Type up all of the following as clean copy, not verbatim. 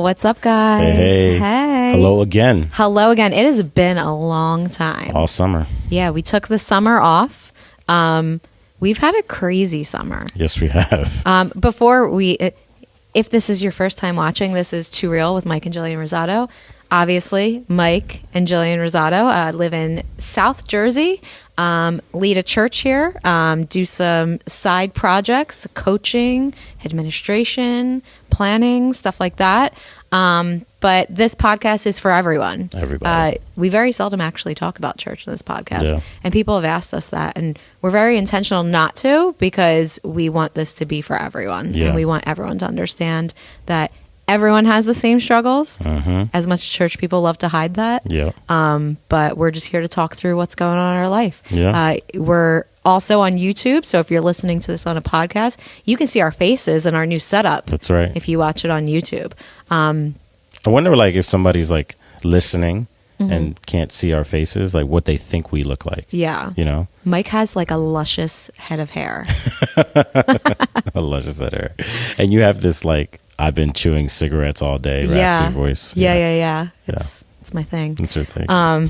What's up, guys? Hey. Hello again. Hello again. It has been a long time. All summer. Yeah, we took the summer off. We've had a crazy summer. Yes, we have. If this is your first time watching, this is Too Real with Mike and Jillian Rosado. Obviously, Mike and Jillian Rosado live in South Jersey, lead a church here, do some side projects, coaching, administration, planning, stuff like that. But this podcast is for everyone. Everybody. We very seldom actually talk about church in this podcast. Yeah. And people have asked us that. And we're very intentional not to, because we want this to be for everyone. Yeah. And we want everyone to understand that everyone has the same struggles. As much as church people love to hide that. Yeah. But we're just here to talk through what's going on in our life. Yeah. We're also on YouTube, so if you're listening to this on a podcast, you can see our faces and our new setup. That's right. If you watch it on YouTube. I wonder, like, if somebody's like listening and can't see our faces, like what they think we look like. Yeah. You know? Mike has like a luscious head of hair. A luscious head of hair. And you have this, like, I've been chewing cigarettes all day, raspy voice. Yeah. It's my thing. It's your thing.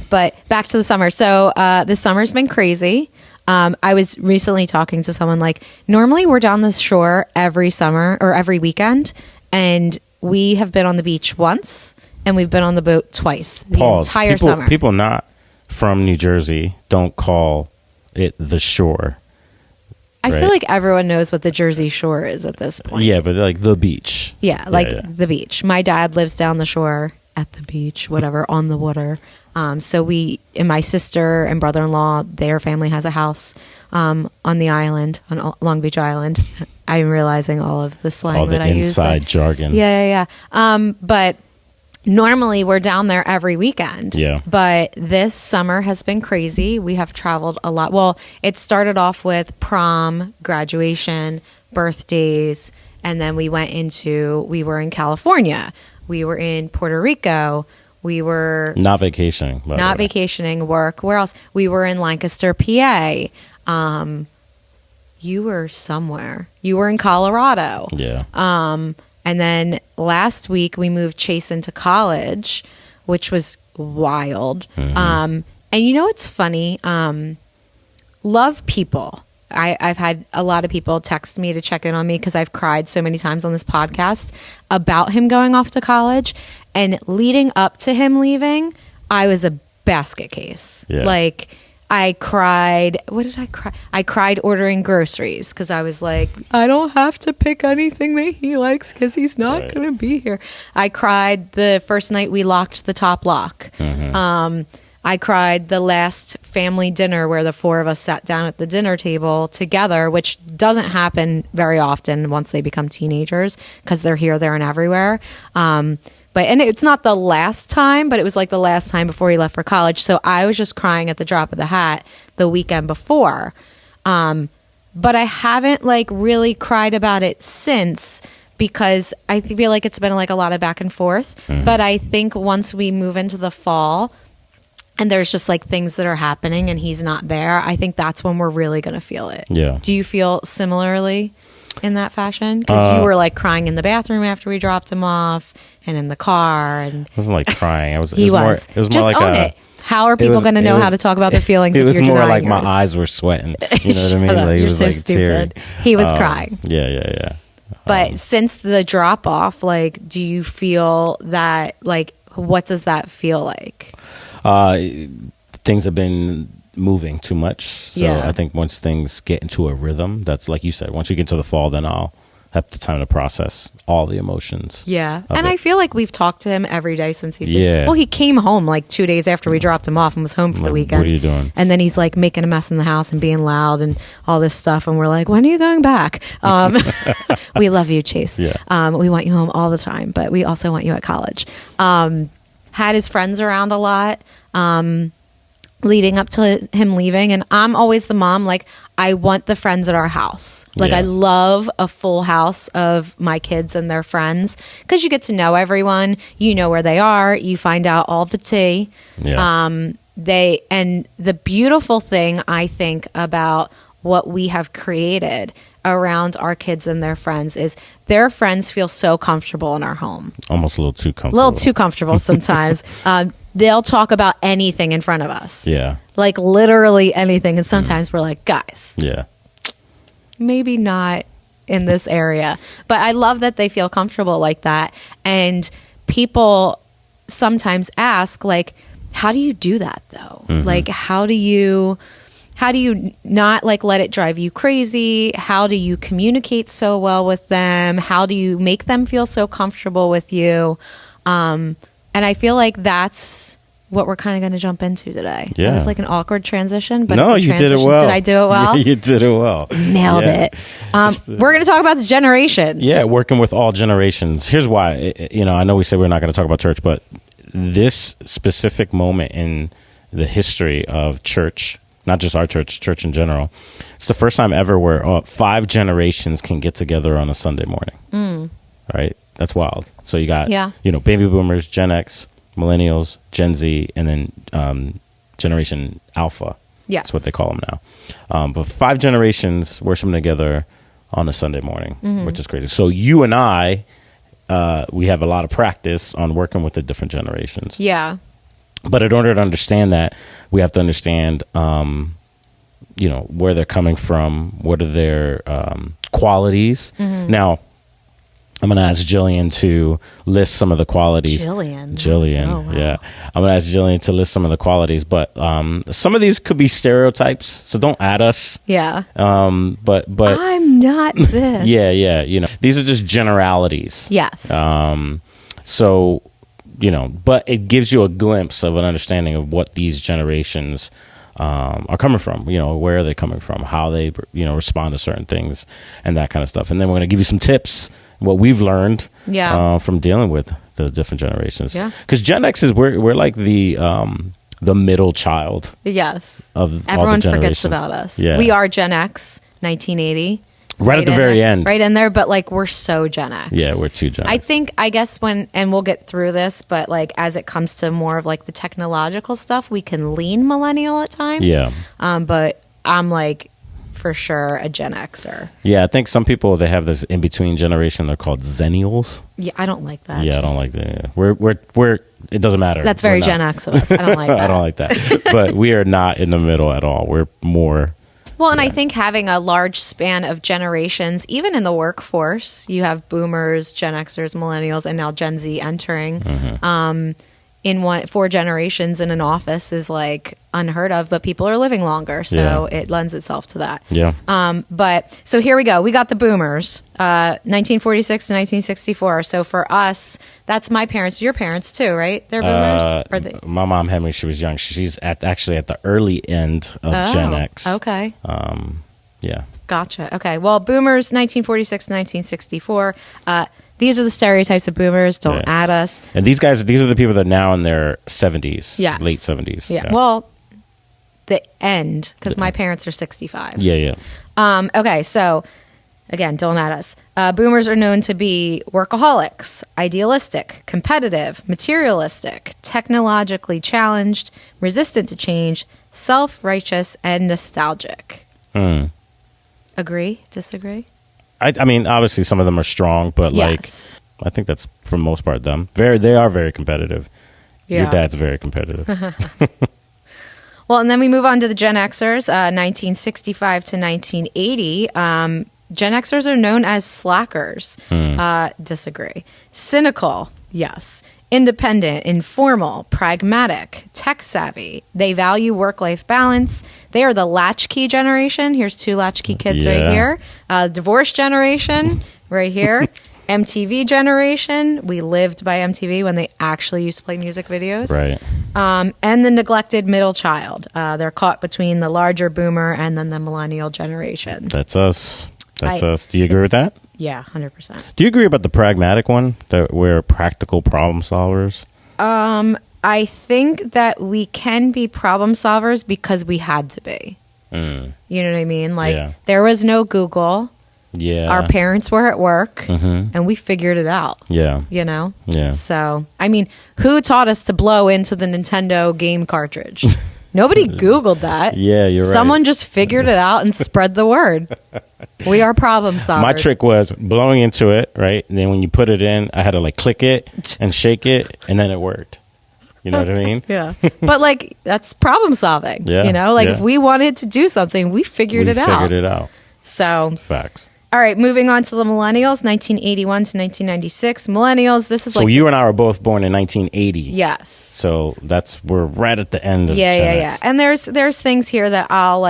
But back to the summer. So this summer's been crazy. I was recently talking to someone, like, normally we're down the shore every summer or every weekend, and we have been on the beach once, and we've been on the boat twice the entire summer. People not from New Jersey don't call it the shore. I feel like everyone knows what the Jersey Shore is at this point. Yeah, but like the beach. Yeah, the beach. My dad lives down the shore, at the beach, whatever, on the water. So and my sister and brother-in-law, their family has a house on the island, on Long Beach Island. I'm realizing all of the slang that I use. All the inside jargon. Yeah. But normally we're down there every weekend. Yeah. But this summer has been crazy. We have traveled a lot. Well, it started off with prom, graduation, birthdays, and then we were in California. We were in Puerto Rico. We were not vacationing. Vacationing, work. Where else? We were in Lancaster, PA. You were somewhere. You were in Colorado. Yeah. And then last week we moved Chase into college, which was wild. And you know what's funny? Love people. I've had a lot of people text me to check in on me because I've cried so many times on this podcast about him going off to college. And leading up to him leaving, I was a basket case. Yeah. Like, I cried. What did I cry? I cried ordering groceries because I was like, I don't have to pick anything that he likes because he's not going to be here. I cried the first night we locked the top lock. I cried the last family dinner where the four of us sat down at the dinner table together, which doesn't happen very often once they become teenagers because they're here, there, and everywhere. And it's not the last time, but it was like the last time before he left for college. So I was just crying at the drop of the hat the weekend before. But I haven't like really cried about it since because I feel like it's been like a lot of back and forth. But I think once we move into the fall and there's just like things that are happening and he's not there, I think that's when we're really going to feel it. Yeah. Do you feel similarly in that fashion? Because you were like crying in the bathroom after we dropped him off. And in the car, and I wasn't like crying. It was just more like own it. How are people going to know how to talk about their feelings? It was if you're more like yours? My eyes were sweating. You know what I mean? Like, he you're was so like stupid. tearing. He was crying. Yeah. But since the drop off, like, do you feel that? Like, what does that feel like? Things have been moving too much. So I think once things get into a rhythm, that's like you said. Once you get into the fall, then I'll have the time to process all the emotions. Yeah. And I feel like we've talked to him every day since he's been. Well, he came home like 2 days after we dropped him off and was home for the weekend. What are you doing? And then he's like making a mess in the house and being loud and all this stuff. And we're like, when are you going back? We love you, Chase. Yeah. We want you home all the time, but we also want you at college. Had his friends around a lot. Leading up to him leaving, and I'm always the mom, like, I want the friends at our house. Like, I love a full house of my kids and their friends because you get to know everyone, you know where they are, you find out all the tea. And the beautiful thing I think about what we have created around our kids and their friends is their friends feel so comfortable in our home. Almost a little too comfortable. A little too comfortable sometimes. They'll talk about anything in front of us. Yeah. Like literally anything. And sometimes we're like, guys. Yeah. Maybe not in this area. But I love that they feel comfortable like that. And people sometimes ask, like, how do you do that though? Like, how do you not like let it drive you crazy? How do you communicate so well with them? How do you make them feel so comfortable with you? And I feel like that's what we're kind of going to jump into today. Yeah. It was like an awkward transition, but no, it's a you transition. did it well. Did I do it well? You did it well. Nailed it. We're going to talk about the generations. Yeah, working with all generations. Here's why. I know we said we're not going to talk about church, but this specific moment in the history of church, not just our church in general, it's the first time ever where 5 generations can get together on a Sunday morning. Right? That's wild. So you got, baby boomers, Gen X, millennials, Gen Z, and then Generation Alpha. Yes. That's what they call them now. But 5 generations worshiping together on a Sunday morning, which is crazy. So you and I, we have a lot of practice on working with the different generations. Yeah. But in order to understand that, we have to understand, where they're coming from, what are their qualities. Now, I'm going to ask Jillian to list some of the qualities. Jillian, oh, wow. Yeah. I'm going to ask Jillian to list some of the qualities, but some of these could be stereotypes, so don't add us. Yeah. But I'm not this. Yeah. These are just generalities. Yes. So, but it gives you a glimpse of an understanding of what these generations are coming from, where are they coming from, how they, respond to certain things and that kind of stuff. And then we're going to give you some tips, what we've learned from dealing with the different generations. Yeah. Because Gen X we're like the middle child. Yes. Of everyone all the forgets about us. Yeah. We are Gen X, 1980. Right at the very end. Right in there, but like we're so Gen X. Yeah, we're too Gen X. I guess and we'll get through this, but like as it comes to more of like the technological stuff, we can lean millennial at times. Yeah. But I'm like for sure a Gen Xer. Yeah, I think some people, they have this in-between generation, they're called Zennials. Yeah, I don't like that. Yeah, I don't like that. We're it doesn't matter. That's very Gen X of us. I don't like that. I don't like that. But we are not in the middle at all. We're more... Well, and I think having a large span of generations, even in the workforce, you have boomers, Gen Xers, millennials, and now Gen Z entering. In 4 generations in an office is like unheard of, but people are living longer, so it lends itself to that. Yeah. But so here we go. We got the boomers, 1946 to 1964. So for us, that's my parents. Your parents too, right? They're boomers. My mom had me. She was young. She's actually at the early end of Gen X. Okay. Yeah. Gotcha. Okay. Well, boomers, 1946 to 1964. These are the stereotypes of boomers. Don't add us. And these are the people that are now in their 70s, late 70s. Yeah. Well, the end, because my parents are 65. Yeah. Okay, so again, don't add us. Boomers are known to be workaholics, idealistic, competitive, materialistic, technologically challenged, resistant to change, self-righteous, and nostalgic. Agree? Disagree? I mean, obviously, some of them are strong, but I think that's for the most part them. They are very competitive. Yeah. Your dad's very competitive. Well, and then we move on to the Gen Xers, 1965 to 1980. Gen Xers are known as slackers. Disagree. Cynical, yes. Independent, informal, pragmatic, tech-savvy. They value work-life balance. They are the latchkey generation. Here's 2 latchkey kids right here. Divorce generation right here. MTV generation. We lived by MTV when they actually used to play music videos. Right. And the neglected middle child. They're caught between the larger boomer and then the millennial generation. That's us. That's us. Do you agree with that? Yeah, 100%. Do you agree about the pragmatic one, that we're practical problem solvers? I think that we can be problem solvers because we had to be. You know what I mean? Like, there was no Google. Yeah. Our parents were at work, and we figured it out. Yeah. You know? Yeah. So, I mean, who taught us to blow into the Nintendo game cartridge? Nobody Googled that. Yeah, you're right. Someone just figured it out and spread the word. We are problem solvers. My trick was blowing into it, right? And then when you put it in, I had to like click it and shake it, and then it worked. You know what I mean? Yeah. But like, that's problem solving. Yeah. You know, like if we wanted to do something, we figured it out. We figured it out. So. Facts. All right, moving on to the millennials, 1981 to 1996. Millennials, this is so you and I were both born in 1980. Yes. So we're right at the end of Gen X. Yeah. And there's things here that I'll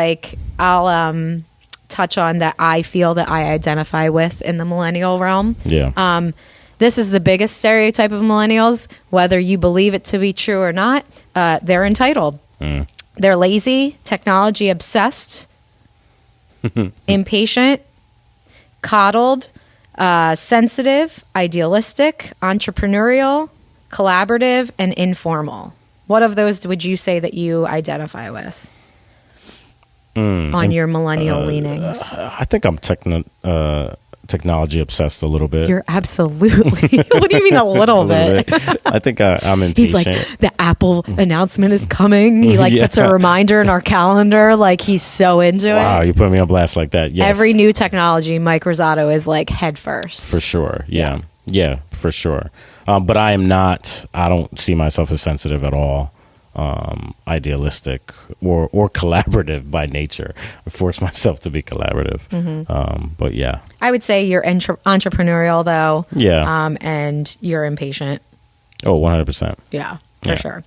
touch on that I feel that I identify with in the millennial realm. Yeah. This is the biggest stereotype of millennials, whether you believe it to be true or not. They're entitled. They're lazy, technology obsessed, impatient, coddled, sensitive, idealistic, entrepreneurial, collaborative, and informal. What of those would you say that you identify with on your millennial leanings? I think I'm technology obsessed a little bit. You're absolutely. What do you mean a little bit? I think I'm impatient. He's like, the Apple announcement is coming. He puts a reminder in our calendar. Like he's so into it. Wow, you put me on blast like that. Yes. Every new technology, Mike Rosato is like head first. For sure. Yeah, for sure. But I don't see myself as sensitive at all. Idealistic or collaborative by nature. I force myself to be collaborative. But yeah, I would say you're entrepreneurial though. Yeah. And you're impatient. Oh, 100%. Yeah, for sure.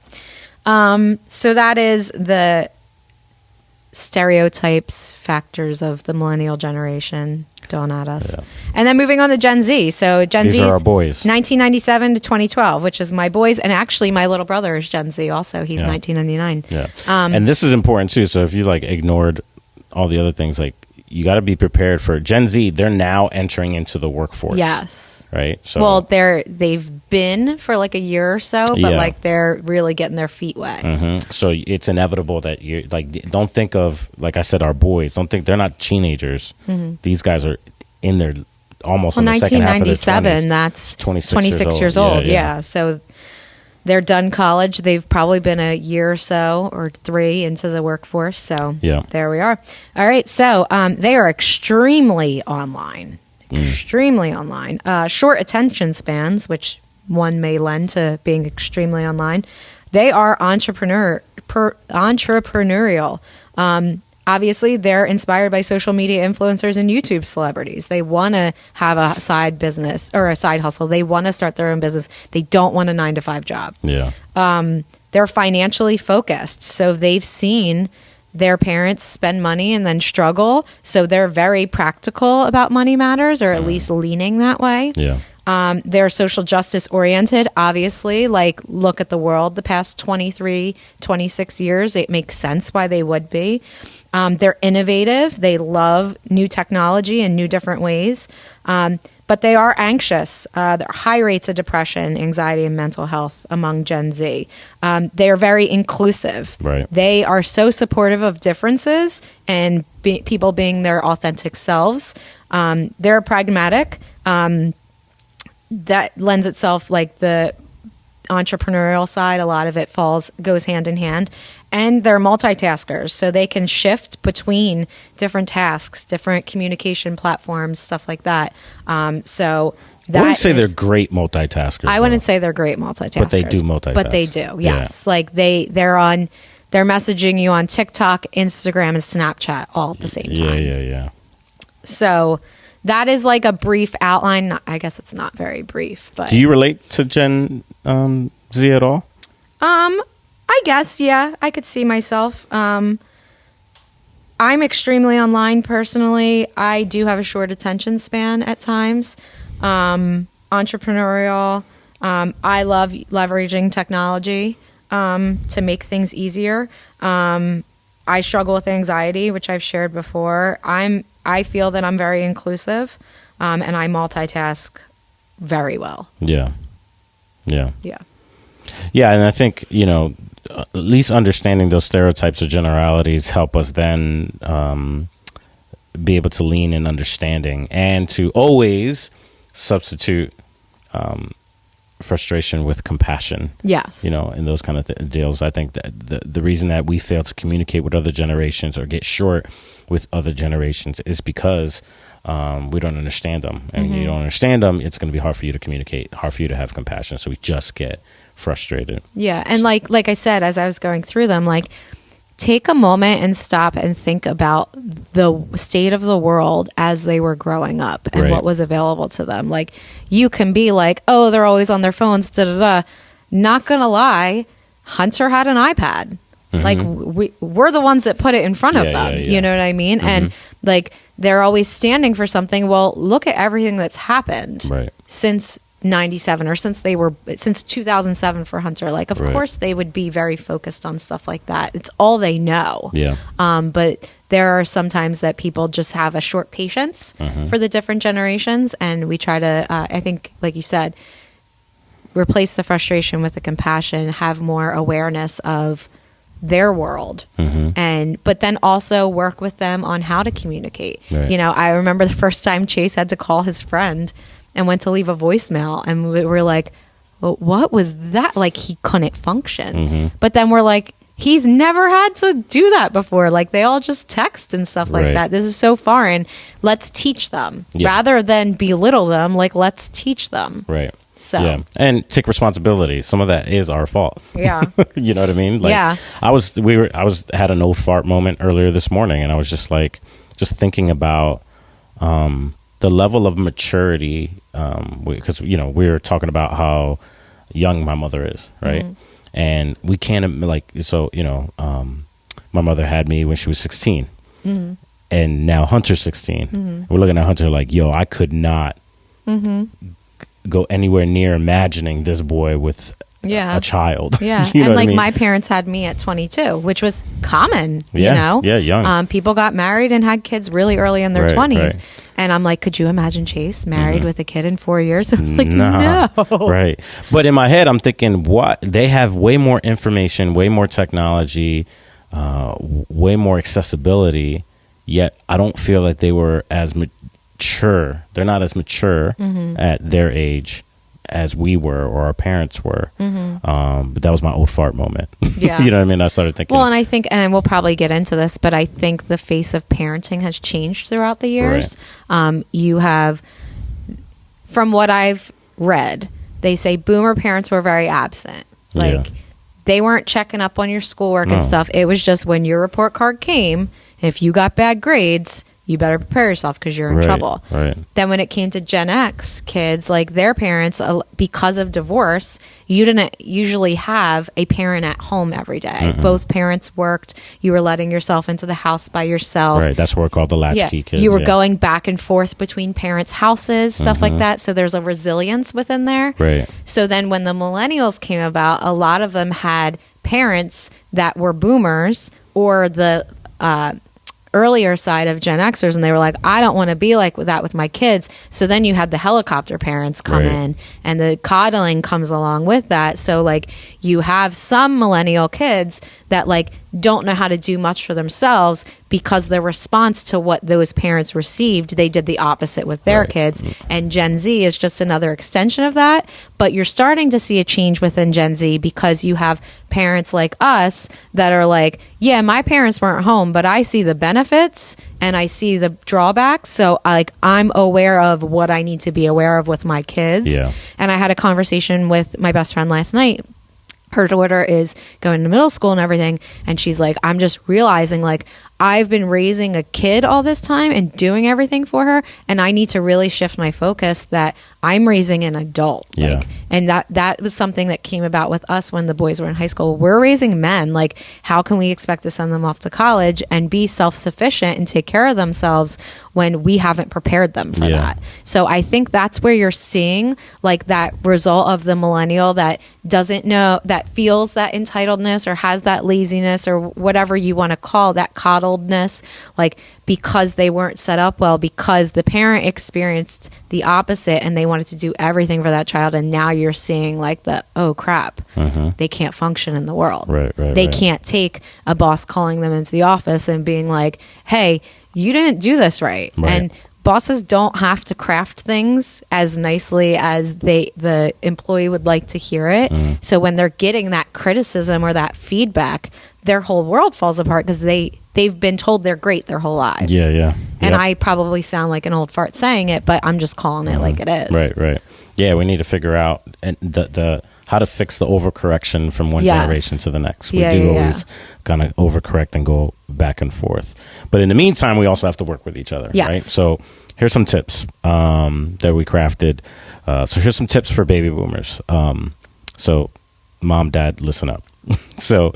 So that is the stereotypes, factors of the millennial generation dawn at us. Yeah. And then moving on to Gen Z. So Gen Z are our boys. 1997 to 2012, which is my boys. And actually my little brother is Gen Z also. He's 1999. Yeah. And this is important too. So if you like ignored all the other things, like you got to be prepared for Gen Z. They're now entering into the workforce. Yes. Right. So well, they've been for like a year or so, but like they're really getting their feet wet. Mm-hmm. So it's inevitable that you like don't think of, like I said, our boys. Don't think they're not teenagers. These guys are in their almost. Well, in the second half of their 1997. That's 26 years old. Yeah. So they're done college. They've probably been a year or so or 3 into the workforce. So there we are. All right. So they are extremely online. Extremely online. Short attention spans, which one may lend to being extremely online. They are entrepreneurial. Obviously, they're inspired by social media influencers and YouTube celebrities. They want to have a side business or a side hustle. They want to start their own business. They don't want a 9-to-5 job. Yeah. They're financially focused. So they've seen their parents spend money and then struggle. So they're very practical about money matters, or at least leaning that way. Yeah. They're social justice oriented, obviously. Like, look at the world the past 23, 26 years. It makes sense why they would be. They're innovative. They love new technology and new different ways. But they are anxious. There are high rates of depression, anxiety, and mental health among Gen Z. They are very inclusive. Right. They are so supportive of differences and people being their authentic selves. They're pragmatic. That lends itself, like the entrepreneurial side, a lot of it goes hand in hand. And they're multitaskers, so they can shift between different tasks, different communication platforms, stuff like that. So that I wouldn't say they're great multitaskers. I wouldn't say they're great multitaskers. But they do multitask. But they do, yes. Yeah. Like they're messaging you on TikTok, Instagram, and Snapchat all at the same time. Yeah. So that is like a brief outline. I guess it's not very brief, but do you relate to Gen Z at all? I guess, yeah. I could see myself. I'm extremely online personally. I do have a short attention span at times. Entrepreneurial. I love leveraging technology to make things easier. I struggle with anxiety, which I've shared before. I feel that I'm very inclusive, and I multitask very well. Yeah, and I think, at least understanding those stereotypes or generalities help us then be able to lean in understanding and to always substitute frustration with compassion. Yes. You know, and those kind of deals. I think that the reason that we fail to communicate with other generations or get short with other generations is because we don't understand them. And you don't understand them, it's going to be hard for you to communicate, hard for you to have compassion. So we just get frustrated. Yeah. And like I said, as I was going through them, like, take a moment and stop and think about the state of the world as they were growing up and what was available to them. Like, you can be like, oh, they're always on their phones, da-da-da. Not gonna lie, Hunter had an iPad. Like, we're the ones that put it in front of them. You know what I mean? And like, they're always standing for something. Well, look at everything that's happened since 97 or since 2007 for Hunter. Like, of course they would be very focused on stuff like that. It's all they know. But there are some times that people just have a short patience for the different generations, and we try to I think, like you said, replace the frustration with the compassion, have more awareness of their world, but then also work with them on how to communicate. You know, I remember the first time Chase had to call his friend and went to leave a voicemail, and we were like, well, what was that? Like, he couldn't function. But then we're like, he's never had to do that before. Like, they all just text and stuff like that. This is so foreign. Let's teach them rather than belittle them. Like, let's teach them. So and take responsibility. Some of that is our fault. You know what I mean? Like, I had an old fart moment earlier this morning, and I was just thinking about the level of maturity, because we were talking about how young my mother is, right? And we can't, like, so my mother had me when she was 16, and now Hunter's 16. We're looking at Hunter like, yo, I could not go anywhere near imagining this boy with a child. You know, and like, I mean? My parents had me at 22, which was common. You know, young. People got married and had kids really early in their 20s. And I'm like, could you imagine Chase married with a kid in 4 years? I'm like, no. But in my head, I'm thinking, what? They have way more information, way more technology, way more accessibility, yet I don't feel like they were as mature. They're not as mature at their age as we were or our parents were. But that was my old fart moment. You know what I mean? I started thinking. Well, and I think, and we'll probably get into this, but I think the face of parenting has changed throughout the years. You have, from what I've read, they say boomer parents were very absent. Like, they weren't checking up on your schoolwork and stuff. It was just when your report card came, if you got bad grades, you better prepare yourself because you're in trouble. Then when it came to Gen X kids, like, their parents, because of divorce, you didn't usually have a parent at home every day. Both parents worked. You were letting yourself into the house by yourself. That's what we're called the latchkey kids. You were going back and forth between parents' houses, stuff like that. So there's a resilience within there. So then when the millennials came about, a lot of them had parents that were boomers or the earlier side of Gen Xers, and they were like, I don't want to be like that with my kids. So then you had the helicopter parents come in, and the coddling comes along with that. So, like, you have some millennial kids that, like, don't know how to do much for themselves because the response to what those parents received, they did the opposite with their kids. And Gen Z is just another extension of that. But you're starting to see a change within Gen Z because you have parents like us that are like, yeah, my parents weren't home, but I see the benefits and I see the drawbacks. So, like, I'm aware of what I need to be aware of with my kids. And I had a conversation with my best friend last night. Her daughter is going to middle school and everything, and she's like, I'm just realizing, like, I've been raising a kid all this time and doing everything for her, and I need to really shift my focus that I'm raising an adult. Like, and that was something that came about with us when the boys were in high school. We're raising men. Like, how can we expect to send them off to college and be self-sufficient and take care of themselves when we haven't prepared them for that? So I think that's where you're seeing, like, that result of the millennial that doesn't know, that feels that entitledness or has that laziness or whatever you want to call that coddledness, like, because they weren't set up well, because the parent experienced the opposite and they wanted to do everything for that child. And now you're seeing, like, the, oh crap, they can't function in the world. They can't take a boss calling them into the office and being like, hey, you didn't do this right. And bosses don't have to craft things as nicely as the employee would like to hear it. So when they're getting that criticism or that feedback, their whole world falls apart because they've been told they're great their whole lives. And I probably sound like an old fart saying it, but I'm just calling it like it is. Right. Yeah, we need to figure out the how to fix the overcorrection from one generation to the next. We do always kind of overcorrect and go back and forth. But in the meantime, we also have to work with each other, right? So here's some tips that we crafted. So here's some tips for baby boomers. So mom, dad, listen up. So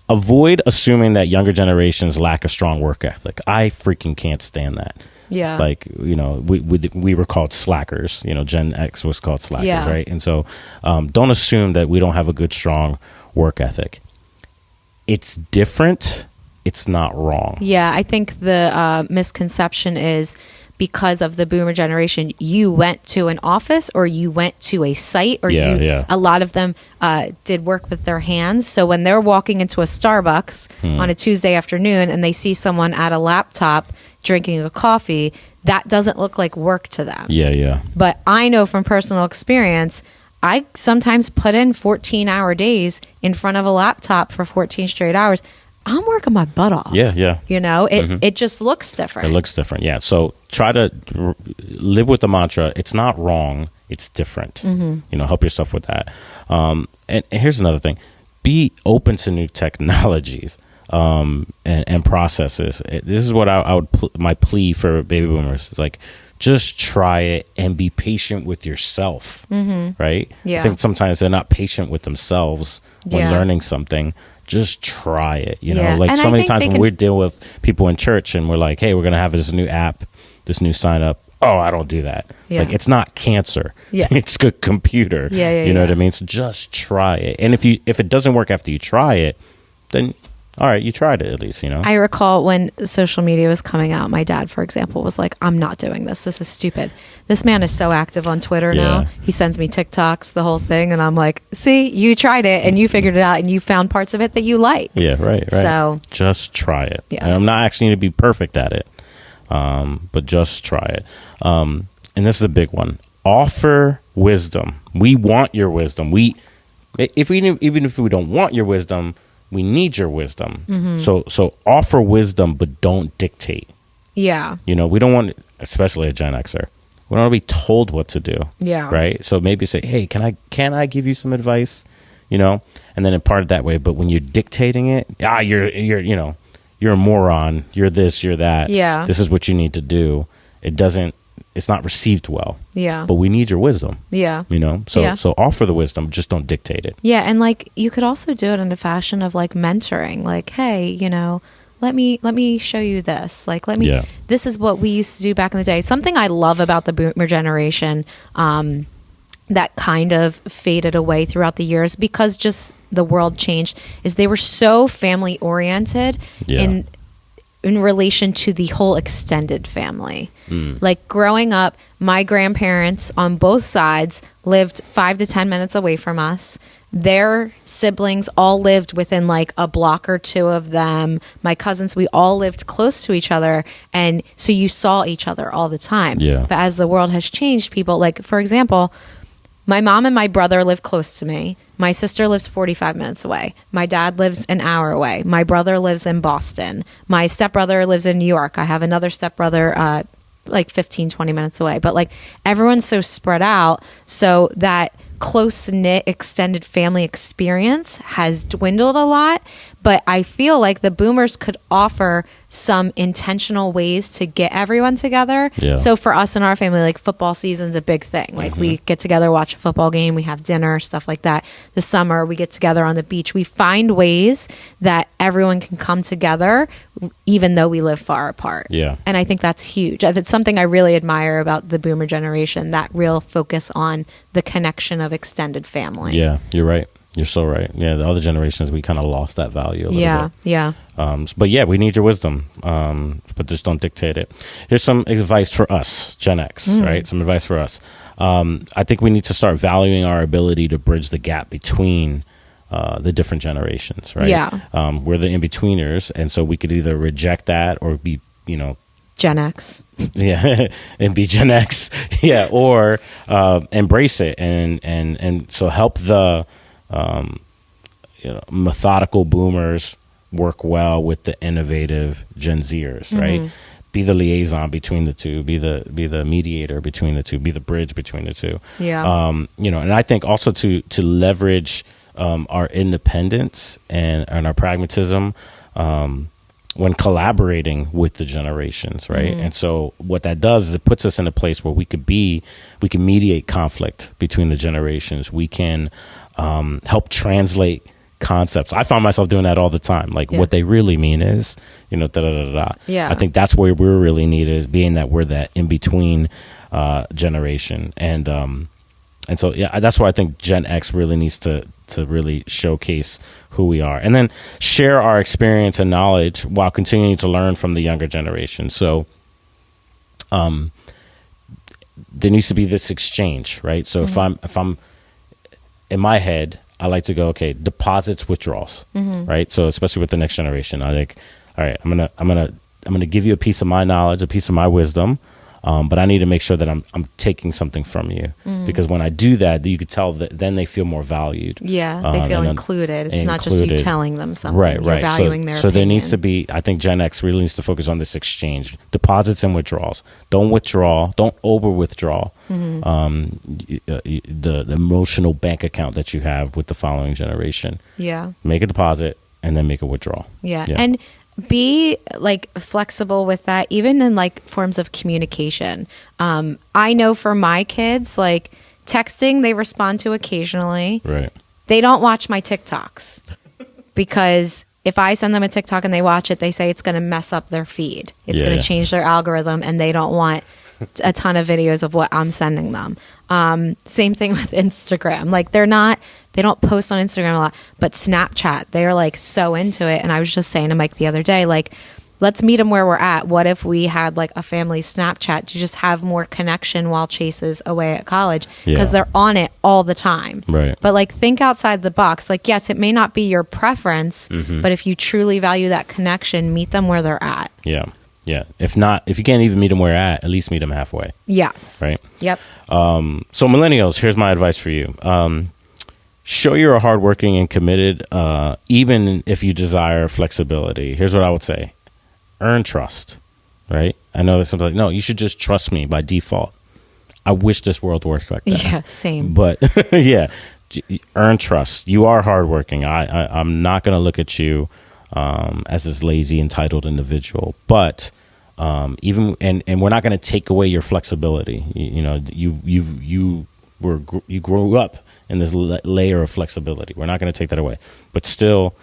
avoid assuming that younger generations lack a strong work ethic. I freaking can't stand that. Yeah. Like, we were called slackers. Gen X was called slackers, right? And so don't assume that we don't have a good, strong work ethic. It's different. It's not wrong. Yeah, I think the misconception is because of the boomer generation, you went to an office or you went to a site or a lot of them did work with their hands. So when they're walking into a Starbucks on a Tuesday afternoon and they see someone at a laptop drinking a coffee, that doesn't look like work to them. Yeah. But I know from personal experience, I sometimes put in 14-hour days in front of a laptop for 14 straight hours. I'm working my butt off. Yeah. It just looks different. It looks different, yeah. So try to live with the mantra, it's not wrong, it's different. Help yourself with that. And here's another thing. Be open to new technologies and processes. This is what I would my plea for baby boomers. It's like, just try it and be patient with yourself, right? Yeah. I think sometimes they're not patient with themselves when learning something. Just try it, Like and so many times when we deal with people in church and we're like, hey, we're going to have this new app, this new sign up. Oh, I don't do that. Yeah. Like, it's not cancer. Yeah. It's a computer. You know what I mean? So just try it. And if it doesn't work after you try it, then all right, you tried it at least, I recall when social media was coming out, my dad, for example, was like, I'm not doing this. This is stupid. This man is so active on Twitter now. He sends me TikToks, the whole thing. And I'm like, see, you tried it and you figured it out and you found parts of it that you like. Yeah, right. So just try it. Yeah. And I'm not asking you to be perfect at it, but just try it. And this is a big one. Offer wisdom. We want your wisdom. Even if we don't want your wisdom, we need your wisdom. So offer wisdom, but don't dictate. Yeah. We don't want, especially a Gen Xer, we don't want to be told what to do. Yeah. Right. So maybe say, hey, can I give you some advice? And then impart it that way. But when you're dictating it, you're a moron. You're this, you're that. Yeah. This is what you need to do. It's not received well. Yeah. But we need your wisdom. Yeah. So offer the wisdom, just don't dictate it. Yeah. And like, you could also do it in a fashion of like mentoring, like, hey, let me show you this. Like, this is what we used to do back in the day. Something I love about the boomer generation, that kind of faded away throughout the years because just the world changed, is they were so family oriented in relation to the whole extended family. Like growing up, my grandparents on both sides lived 5 to 10 minutes away from us. Their siblings all lived within like a block or two of them. My cousins, we all lived close to each other. And so you saw each other all the time. Yeah. But as the world has changed, people, like, for example, my mom and my brother live close to me. My sister lives 45 minutes away. My dad lives an hour away. My brother lives in Boston. My stepbrother lives in New York. I have another stepbrother like 15, 20 minutes away. But like everyone's so spread out, so that close-knit extended family experience has dwindled a lot. But I feel like the boomers could offer some intentional ways to get everyone together. Yeah. So for us in our family, like football season's a big thing. Like we get together, watch a football game, we have dinner, stuff like that. The summer, we get together on the beach. We find ways that everyone can come together even though we live far apart. Yeah. And I think that's huge. It's something I really admire about the boomer generation, that real focus on the connection of extended family. Yeah, you're right. You're so right. Yeah, the other generations, we kind of lost that value a little bit. Yeah. But yeah, we need your wisdom, but just don't dictate it. Here's some advice for us, Gen X, right? Some advice for us. I think we need to start valuing our ability to bridge the gap between the different generations, right? Yeah. We're the in-betweeners, and so we could either reject that or be, Gen X. Yeah, and be Gen X. Yeah, or embrace it and so help the methodical boomers work well with the innovative Gen Zers, right? Be the liaison between the two, be the mediator between the two, be the bridge between the two. Yeah. And I think also to leverage our independence and our pragmatism when collaborating with the generations, right? And so what that does is it puts us in a place where we can mediate conflict between the generations. We can help translate concepts. I find myself doing that all the time. Like what they really mean is, da da da da. Yeah. I think that's where we're really needed, being that we're that in between generation, and so that's why I think Gen X really needs to really showcase who we are, and then share our experience and knowledge while continuing to learn from the younger generation. So, there needs to be this exchange, right? So if I'm in my head, I like to go, okay, deposits, withdrawals, right? So especially with the next generation, I think, all right, I'm gonna give you a piece of my knowledge, a piece of my wisdom, but I need to make sure that I'm taking something from you, because when I do that, you could tell that then they feel more valued. Yeah, they feel included. It's not just you telling them something. Right. You're valuing their so opinion. there needs to be, I think Gen X really needs to focus on this exchange, deposits and withdrawals. Don't withdraw. Don't over withdraw the emotional bank account that you have with the following generation. Yeah. Make a deposit and then make a withdrawal. Yeah. And be like flexible with that, even in like forms of communication. I know for my kids, like texting, they respond to occasionally. Right. They don't watch my TikToks because if I send them a TikTok and they watch it, they say it's going to mess up their feed. It's going to change their algorithm, and they don't want a ton of videos of what I'm sending them. Same thing with Instagram. Like they don't post on Instagram a lot, but Snapchat, they're like so into it. And I was just saying to Mike the other day, like, let's meet them where we're at. What if we had like a family Snapchat to just have more connection while Chase is away at college? Because they're on it all the time. Right. But like think outside the box. Like, yes, it may not be your preference, but if you truly value that connection, meet them where they're at. Yeah. Yeah. If you can't even meet them where you're at least meet them halfway. Yes. Right. Yep. So millennials, here's my advice for you. Show you're a hardworking and committed, even if you desire flexibility. Here's what I would say. Earn trust, right? I know that something like, no, you should just trust me by default. I wish this world worked like that. Yeah, same. But earn trust. You are hardworking. I'm not going to look at you as this lazy, entitled individual. But even and we're not going to take away your flexibility. You grew up in this layer of flexibility. We're not going to take that away, but still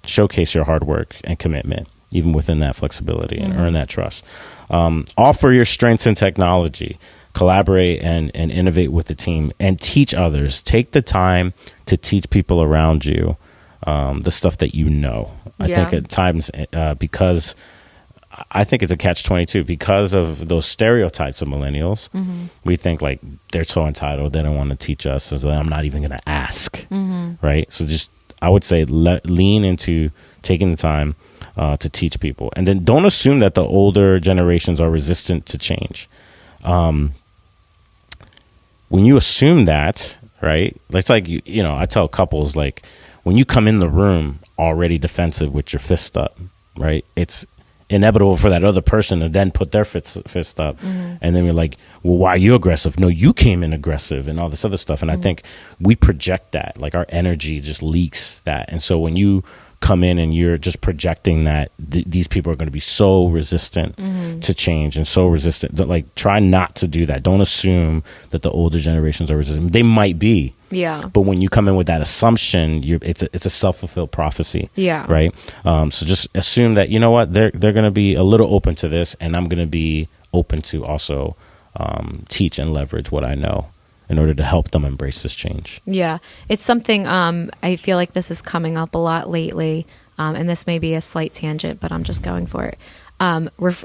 showcase your hard work and commitment, even within that flexibility, and earn that trust. Offer your strengths in technology. Collaborate and innovate with the team, and teach others. Take the time to teach people around you the stuff that you know. I think at times, because I think it's a catch-22 because of those stereotypes of millennials. We think like they're so entitled, they don't want to teach us, so I'm not even going to ask. Right? So just, I would say, lean into taking the time to teach people, and then don't assume that the older generations are resistant to change. When you assume that, right? It's like I tell couples, like, when you come in the room already defensive with your fist up, right? It's inevitable for that other person to then put their fist up, and then you're like, well, why are you aggressive? No, you came in aggressive, and all this other stuff. And I think we project that, like our energy just leaks that. And so when you come in and you're just projecting that these people are going to be so resistant to change and so resistant that, like, try not to do that. Don't assume that the older generations are resistant. They might be. Yeah. But when you come in with that assumption, it's a self-fulfilled prophecy. Yeah. Right. So just assume that, you know what, they're going to be a little open to this, and I'm going to be open to also teach and leverage what I know in order to help them embrace this change. Yeah. It's something I feel like this is coming up a lot lately, and this may be a slight tangent, but I'm just going for it.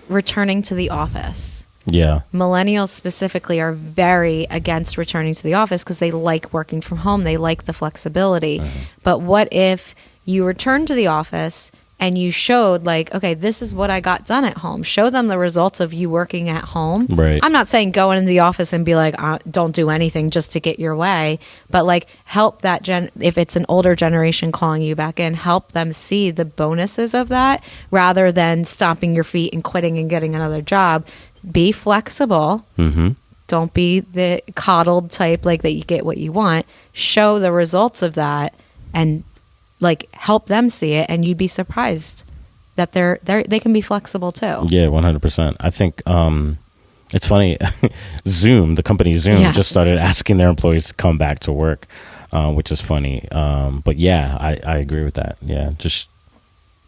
Returning to the office. Yeah. Millennials specifically are very against returning to the office because they like working from home. They like the flexibility. But what if you return to the office and you showed like, okay, this is what I got done at home. Show them the results of you working at home. Right. I'm not saying go into the office and be like, don't do anything just to get your way, but like help that if it's an older generation calling you back in, help them see the bonuses of that rather than stomping your feet and quitting and getting another job. Be flexible. Mm-hmm. Don't be the coddled type, like that you get what you want. Show the results of that and like help them see it, and you'd be surprised that they can be flexible too. Yeah, 100%. I think it's funny. Zoom, the company Zoom, just started asking their employees to come back to work, which is funny. But yeah, I agree with that. Yeah, just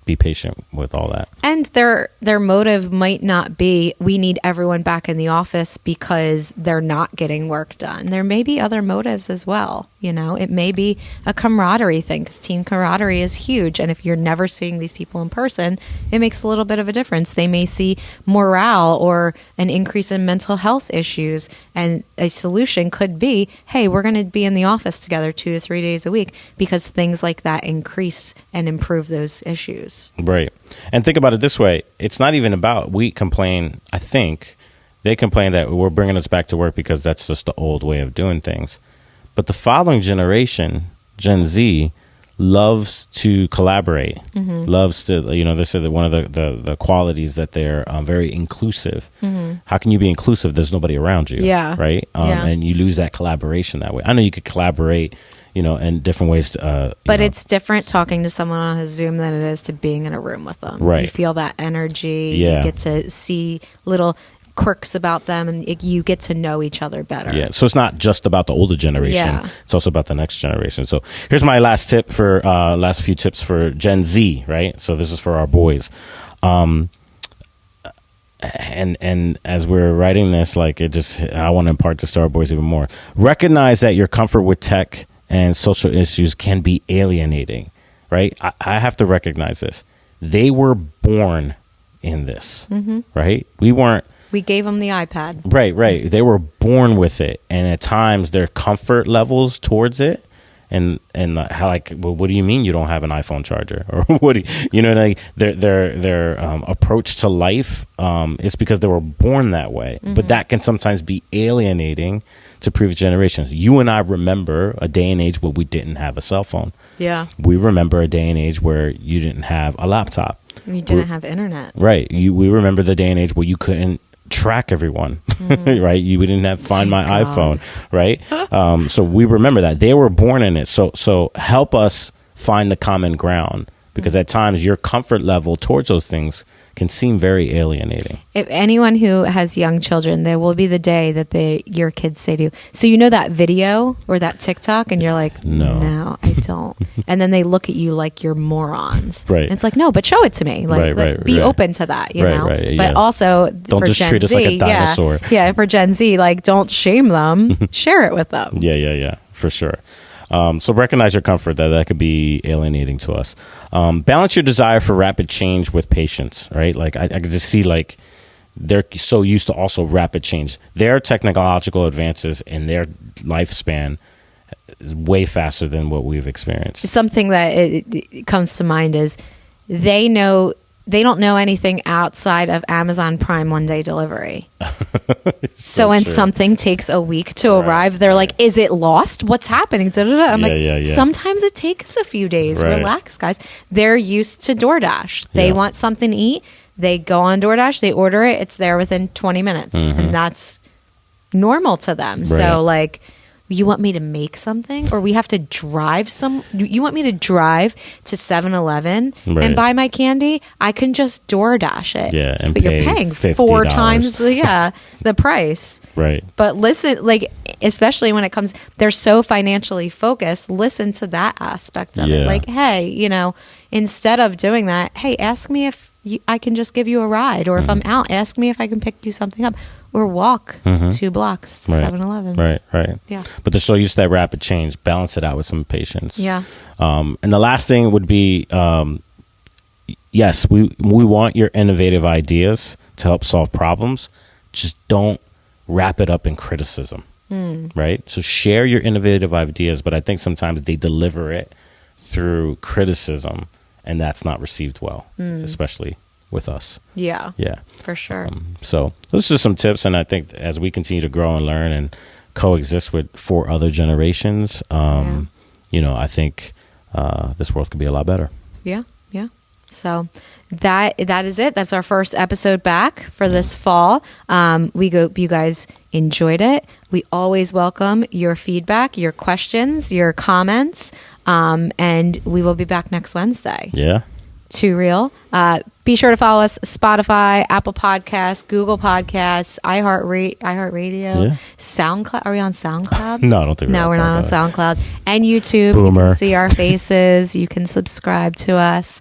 be patient with all that. And their motive might not be, we need everyone back in the office because they're not getting work done. There may be other motives as well. You know, it may be a camaraderie thing, because team camaraderie is huge. And if you're never seeing these people in person, it makes a little bit of a difference. They may see morale or an increase in mental health issues. And a solution could be, hey, we're going to be in the office together 2 to 3 days a week, because things like that increase and improve those issues. Right. And think about it this way. It's not even about, we complain, I think, they complain that we're bringing us back to work because that's just the old way of doing things. But the following generation, Gen Z, loves to collaborate, loves to, you know, they said that one of the qualities that they're very inclusive. How can you be inclusive? There's nobody around you. Yeah. Right. And you lose that collaboration that way. I know you could collaborate, you know, in different ways. But it's different talking to someone on a Zoom than it is to being in a room with them. Right. You feel that energy. Yeah. You get to see little quirks about them, and you get to know each other better. Yeah. So it's not just about the older generation. Yeah. It's also about the next generation. So here's my last few tips for Gen Z, right? So this is for our boys. And as we're writing this, like I want to impart this to our boys even more. Recognize that your comfort with tech and social issues can be alienating, right? I have to recognize this. They were born in this, right? We gave them the iPad. Right. They were born with it. And at times their comfort levels towards it and how, like, well, what do you mean you don't have an iPhone charger? Or what do you know, like their approach to life is because they were born that way. But that can sometimes be alienating to previous generations. You and I remember a day and age where we didn't have a cell phone. Yeah. We remember a day and age where you didn't have a laptop. You didn't have internet. Right. We remember the day and age where you couldn't track everyone, right? You didn't have Find My iPhone, right? So we remember that. They were born in it. So help us find the common ground, because at times your comfort level towards those things can seem very alienating. If anyone who has young children, there will be the day that your kids say to you, so you know that video or that TikTok? And you're like, no, I don't. And then they look at you like you're morons. Right. And it's like, no, but show it to me. Like, be open to that, you know? Right, but also, don't for just Gen treat us Z, like a dinosaur. Yeah, for Gen Z, like, don't shame them. Share it with them. Yeah, for sure. So recognize your comfort that could be alienating to us. Balance your desire for rapid change with patience, right? Like I could just see, like, they're so used to also rapid change. Their technological advances in their lifespan is way faster than what we've experienced. Something that it comes to mind is they don't know anything outside of Amazon Prime one-day delivery. So when something takes a week to arrive, they're like, is it lost? What's happening? I'm sometimes it takes a few days. Relax, guys. They're used to DoorDash. They want something to eat. They go on DoorDash. They order it. It's there within 20 minutes. And that's normal to them. So, like, you want me to make something, or we have to drive you want me to drive to 7-Eleven and buy my candy? I can just DoorDash it. Yeah, but you're paying $50. 4 times the price. Right. But listen, like, especially when it comes, they're so financially focused, listen to that aspect of it. Like, hey, you know, instead of doing that, hey, ask me if I can just give you a ride, or if I'm out, ask me if I can pick you something up. Or walk 2 blocks to 7-Eleven. Right. Yeah. But they're so used to that rapid change. Balance it out with some patience. Yeah. And the last thing would be, yes, we want your innovative ideas to help solve problems. Just don't wrap it up in criticism. Right? So share your innovative ideas, but I think sometimes they deliver it through criticism and that's not received well, especially with us. Yeah. Yeah. For sure. So those are some tips. And I think as we continue to grow and learn and coexist with 4 other generations, I think this world could be a lot better. Yeah. Yeah. So that is it. That's our first episode back for this fall. We hope you guys enjoyed it. We always welcome your feedback, your questions, your comments, and we will be back next Wednesday. Yeah. Too Real. Be sure to follow us: Spotify, Apple Podcasts, Google Podcasts, iHeartRadio, SoundCloud. Are we on SoundCloud? No, I don't think we're not on SoundCloud. And YouTube. Boomer. You can see our faces. You can subscribe to us.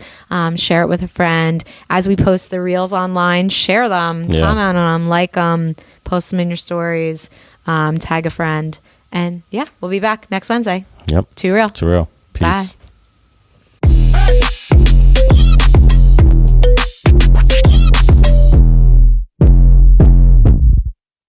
Share it with a friend. As we post the reels online, share them, comment on them, like them, post them in your stories, tag a friend. And we'll be back next Wednesday. Yep. Too Real. Too Real. Peace. Bye.